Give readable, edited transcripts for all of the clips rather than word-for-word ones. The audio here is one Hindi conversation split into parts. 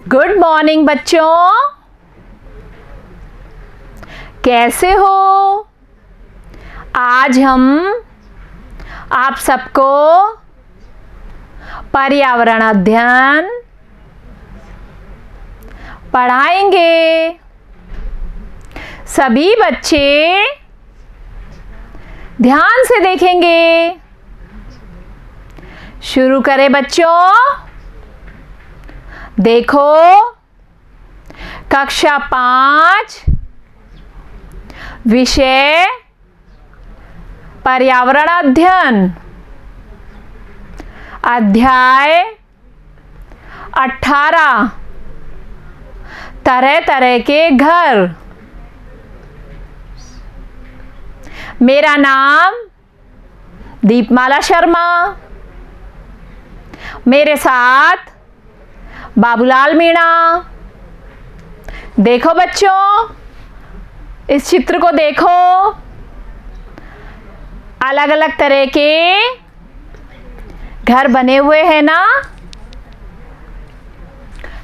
गुड मॉर्निंग बच्चों, कैसे हो? आज हम आप सबको पर्यावरण अध्ययन पढ़ाएंगे। सभी बच्चे ध्यान से देखेंगे। शुरू करें बच्चों। देखो, कक्षा 5 विषय पर्यावरण अध्ययन, अध्याय 18 तरह तरह के घर। मेरा नाम दीपमाला शर्मा, मेरे साथ बाबूलाल मीणा। देखो बच्चों, इस चित्र को देखो। अलग अलग तरह के घर बने हुए हैं ना।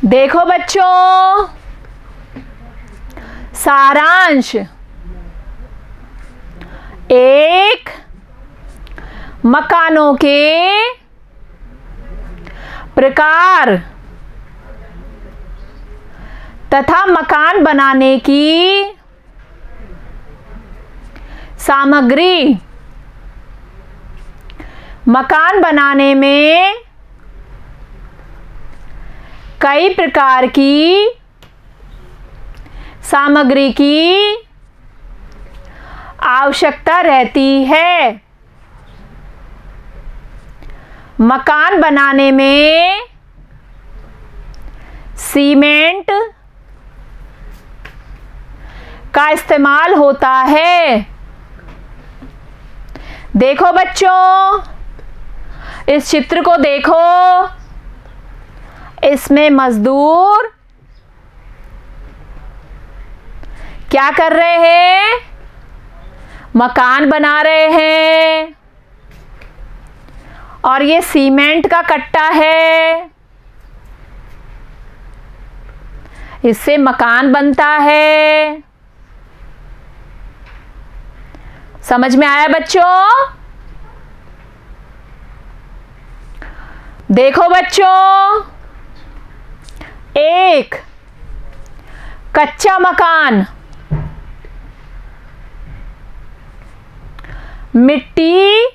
देखो बच्चों, सारांश। एक मकानों के प्रकार तथा मकान बनाने की सामग्री। मकान बनाने में कई प्रकार की सामग्री की आवश्यकता रहती है। मकान बनाने में सीमेंट का इस्तेमाल होता है। देखो बच्चों, इस चित्र को देखो। इसमें मजदूर क्या कर रहे हैं? मकान बना रहे हैं। और ये सीमेंट का कट्टा है, इससे मकान बनता है। समझ में आया बच्चों? देखो बच्चों, एक कच्चा मकान मिट्टी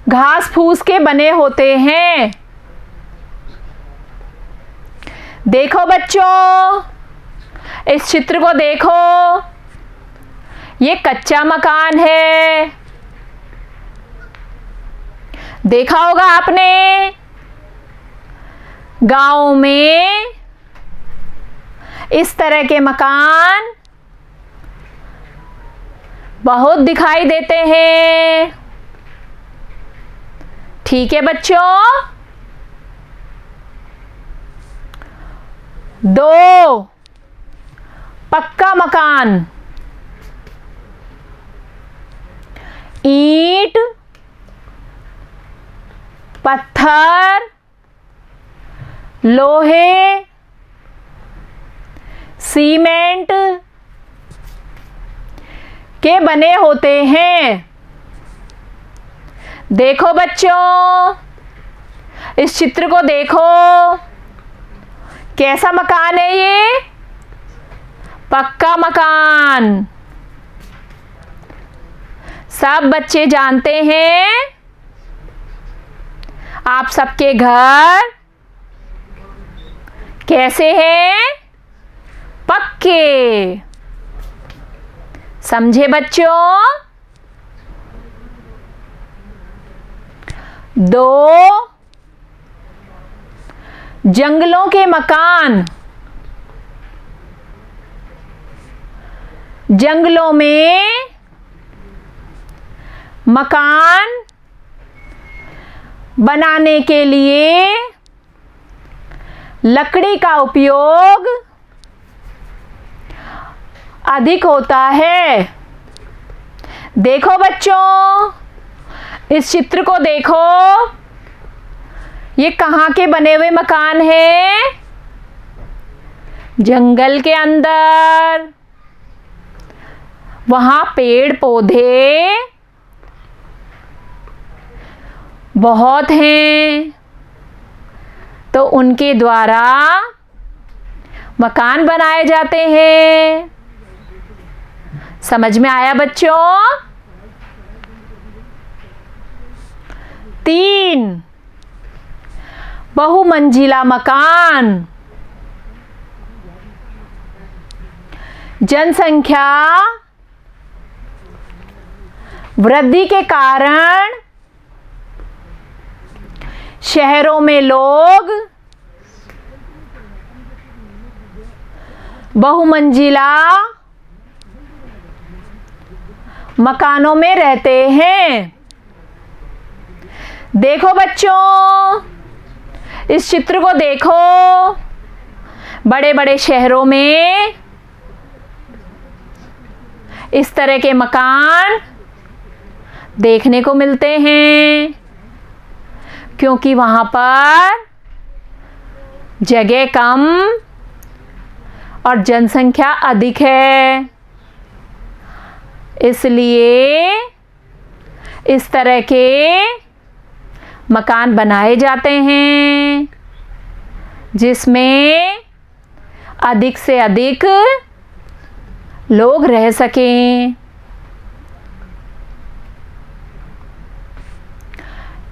घास फूस के बने होते हैं। देखो बच्चों, इस चित्र को देखो। ये कच्चा मकान है। देखा होगा आपने, गांव में इस तरह के मकान बहुत दिखाई देते हैं। ठीक है बच्चों। दो पक्का मकान ईंट, पत्थर, लोहे, सीमेंट के बने होते हैं। देखो बच्चों, इस चित्र को देखो। कैसा मकान है ये? पक्का मकान। सब बच्चे जानते हैं, आप सबके घर कैसे हैं? पक्के। समझे बच्चों? दो जंगलों के मकान। जंगलों में मकान बनाने के लिए लकड़ी का उपयोग अधिक होता है। देखो बच्चों, इस चित्र को देखो। ये कहाँ के बने हुए मकान हैं? जंगल के अंदर, वहाँ पेड़ पौधे बहुत हैं, तो उनके द्वारा मकान बनाए जाते हैं। समझ में आया बच्चों? 3, बहुमंजिला मकान। जनसंख्या वृद्धि के कारण शहरों में लोग बहुमंजिला मकानों में रहते हैं। देखो बच्चों, इस चित्र को देखो। बड़े बड़े शहरों में इस तरह के मकान देखने को मिलते हैं, क्योंकि वहाँ पर जगह कम और जनसंख्या अधिक है, इसलिए इस तरह के मकान बनाए जाते हैं जिसमें अधिक से अधिक लोग रह सकें।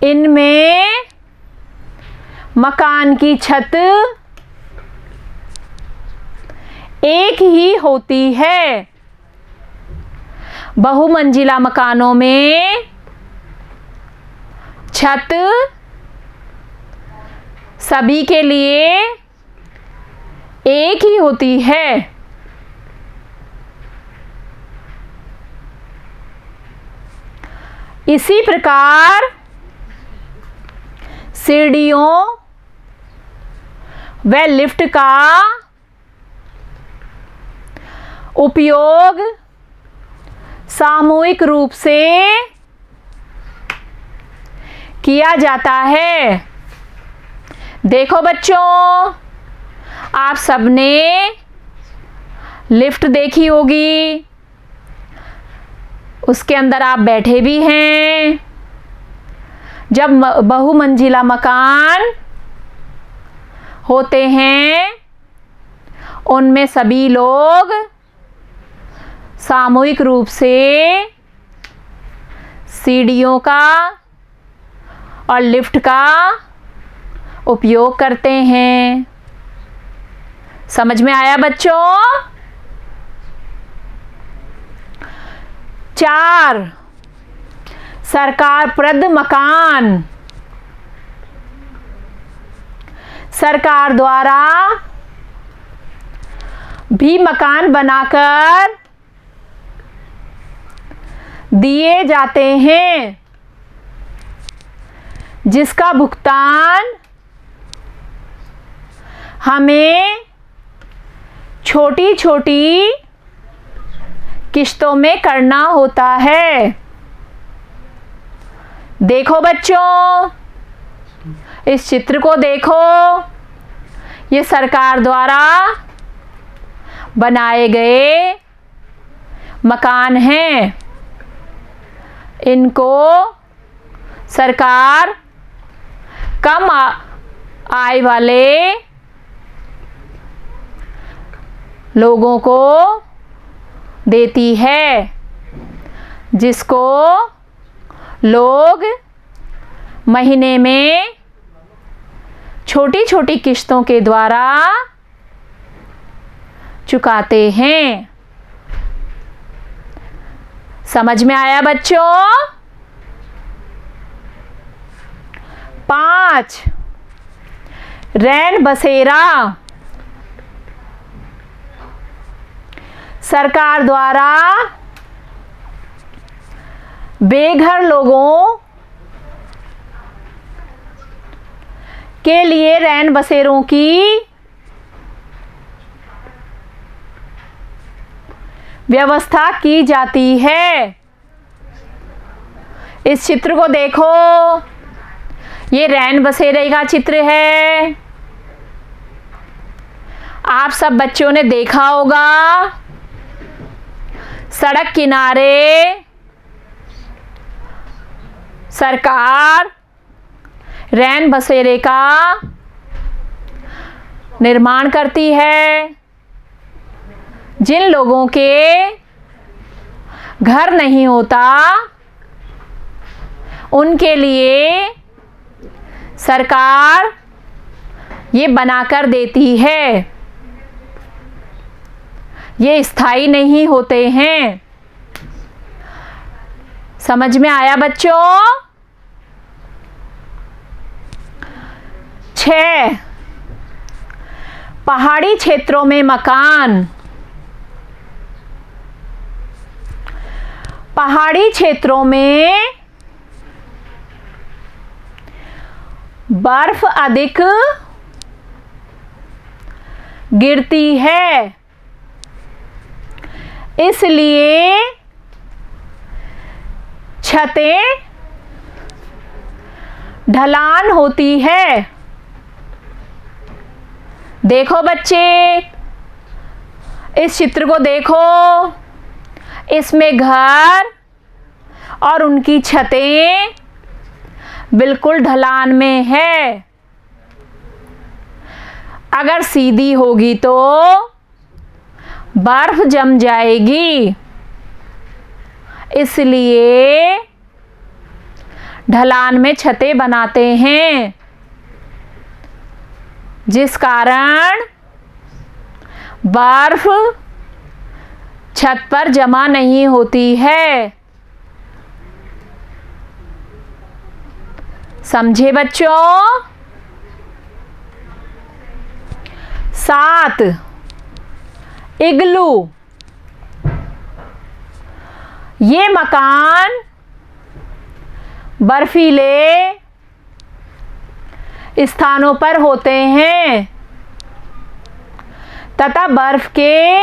इनमें मकान की छत एक ही होती है। बहुमंजिला मकानों में छत सभी के लिए एक ही होती है। इसी प्रकार सीढ़ियों व लिफ्ट का उपयोग सामूहिक रूप से किया जाता है। देखो बच्चों, आप सबने लिफ्ट देखी होगी, उसके अंदर आप बैठे भी हैं। जब बहुमंजिला मकान होते हैं, उनमें सभी लोग सामूहिक रूप से सीढ़ियों का और लिफ्ट का उपयोग करते हैं। समझ में आया बच्चों? 4, सरकार प्रद मकान। सरकार द्वारा भी मकान बनाकर दिए जाते हैं, जिसका भुगतान हमें छोटी छोटी किश्तों में करना होता है। देखो बच्चों, इस चित्र को देखो। ये सरकार द्वारा बनाए गए मकान हैं। इनको सरकार कम आय वाले लोगों को देती है, जिसको लोग महीने में छोटी छोटी किश्तों के द्वारा चुकाते हैं। समझ में आया बच्चों? 5, रैन बसेरा। सरकार द्वारा बेघर लोगों के लिए रैन बसेरों की व्यवस्था की जाती है। इस चित्र को देखो, ये रैन बसेरे का चित्र है। आप सब बच्चों ने देखा होगा, सड़क किनारे सरकार रैन बसेरे का निर्माण करती है। जिन लोगों के घर नहीं होता उनके लिए सरकार ये बनाकर देती है। ये स्थायी नहीं होते हैं। समझ में आया बच्चों? 6, पहाड़ी क्षेत्रों में मकान। पहाड़ी क्षेत्रों में बर्फ अधिक गिरती है, इसलिए छतें ढलान होती है। देखो बच्चे, इस चित्र को देखो, इसमें घर और उनकी छतें बिल्कुल ढलान में है। अगर सीधी होगी तो बर्फ जम जाएगी, इसलिए ढलान में छतें बनाते हैं, जिस कारण बर्फ छत पर जमा नहीं होती है। समझे बच्चों? 7, इग्लू। ये मकान बर्फीले स्थानों पर होते हैं तथा बर्फ के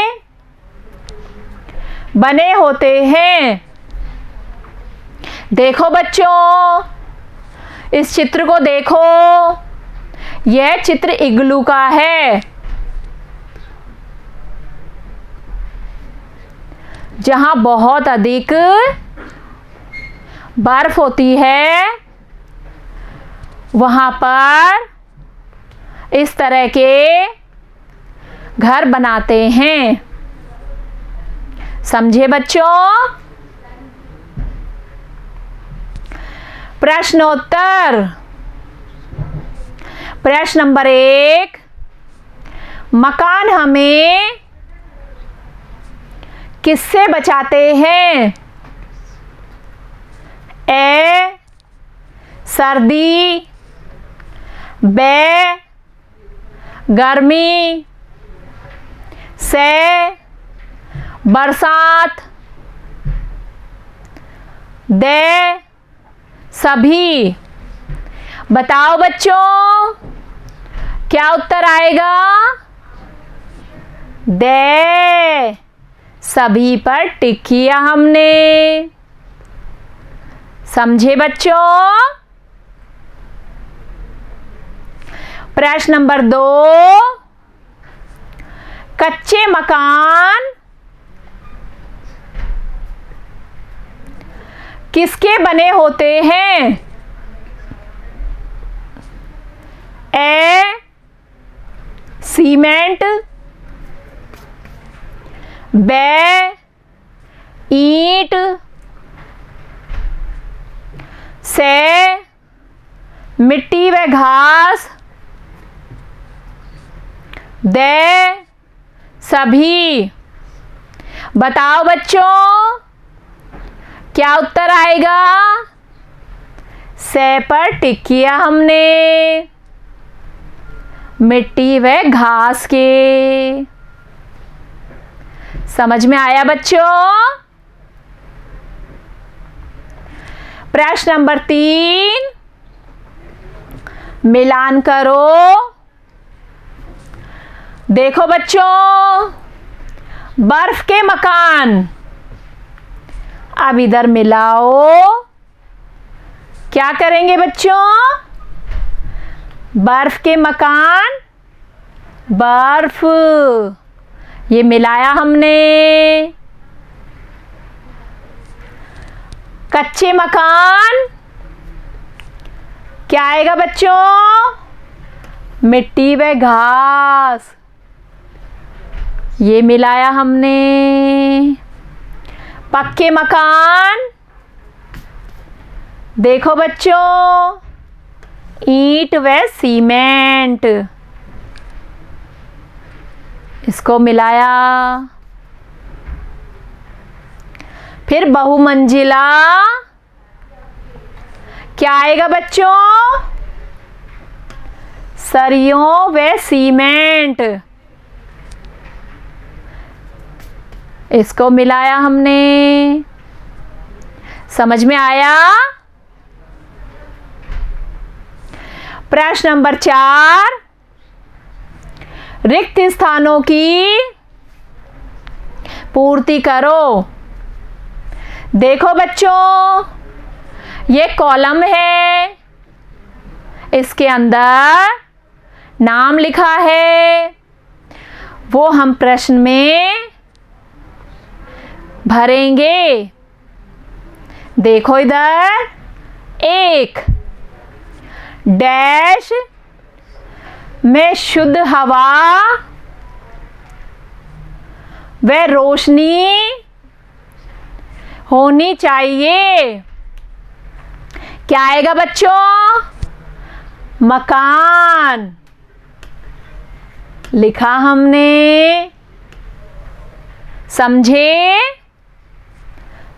बने होते हैं। देखो बच्चों, इस चित्र को देखो, यह चित्र इग्लू का है, जहां बहुत अधिक बर्फ होती है। वहां पर इस तरह के घर बनाते हैं। समझे बच्चों? प्रश्नोत्तर। प्रश्न नंबर 1, मकान हमें किससे बचाते हैं? ए, सर्दी, बे, गर्मी, से, बरसात, दे, सभी। बताओ बच्चों, क्या उत्तर आएगा? दे, सभी पर टिक किया हमने। समझे बच्चों? प्रश्न नंबर 2, कच्चे मकान किसके बने होते हैं? ए, सीमेंट, बे, ईंट, से, मिट्टी व घास, दे, सभी। बताओ बच्चों, क्या उत्तर आएगा? से पर टिक किया हमने, मिट्टी व घास के। समझ में आया बच्चों? प्रश्न नंबर 3, मिलान करो। देखो बच्चों, बर्फ के मकान, अब इधर मिलाओ। क्या करेंगे बच्चों? बर्फ के मकान बर्फ, ये मिलाया हमने। कच्चे मकान, क्या आएगा बच्चों? मिट्टी व घास, ये मिलाया हमने। पक्के मकान, देखो बच्चों, ईंट व सीमेंट, इसको मिलाया। फिर बहुमंजिला, क्या आएगा बच्चों? सरियों व सीमेंट, इसको मिलाया हमने। समझ में आया? प्रश्न नंबर 4, रिक्त स्थानों की पूर्ति करो। देखो बच्चों, ये कॉलम है, इसके अंदर नाम लिखा है, वो हम प्रश्न में भरेंगे। देखो इधर, 1 डैश में शुद्ध हवा व रोशनी होनी चाहिए। क्या आएगा बच्चों? मकान, लिखा हमने। समझे?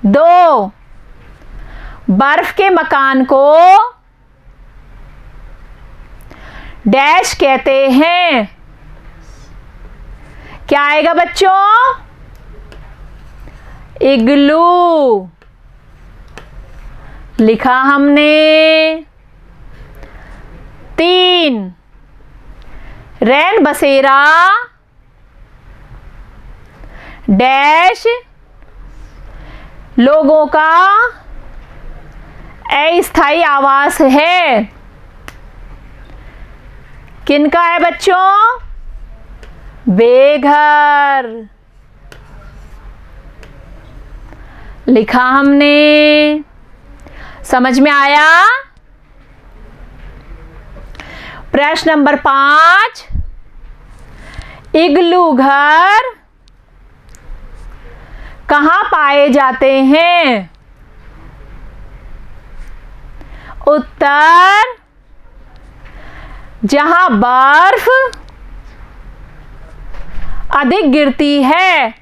2 बर्फ के मकान को डैश कहते हैं। क्या आएगा बच्चों? इग्लू, लिखा हमने। 3 रैन बसेरा डैश लोगों का अस्थायी आवास है। किनका है बच्चों? बेघर, लिखा हमने। समझ में आया? प्रश्न नंबर 5, इग्लू घर कहाँ पाए जाते हैं? उत्तर, जहां बर्फ अधिक गिरती है,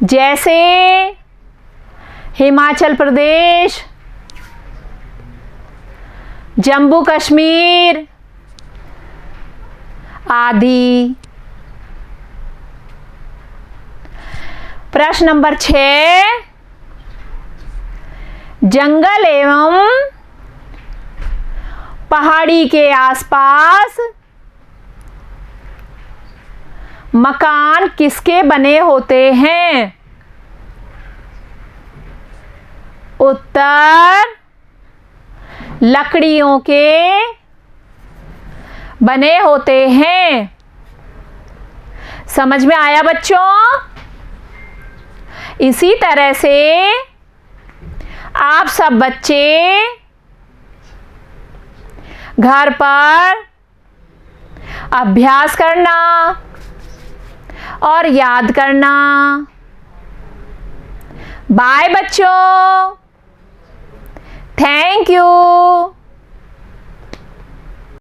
जैसे हिमाचल प्रदेश, जम्मू कश्मीर आदि। प्रश्न नंबर 6, जंगल एवं पहाड़ी के आसपास मकान किसके बने होते हैं? उत्तर, लकड़ियों के बने होते हैं। समझ में आया बच्चों? इसी तरह से आप सब बच्चे घर पर अभ्यास करना और याद करना। बाय बच्चों, थैंक यू।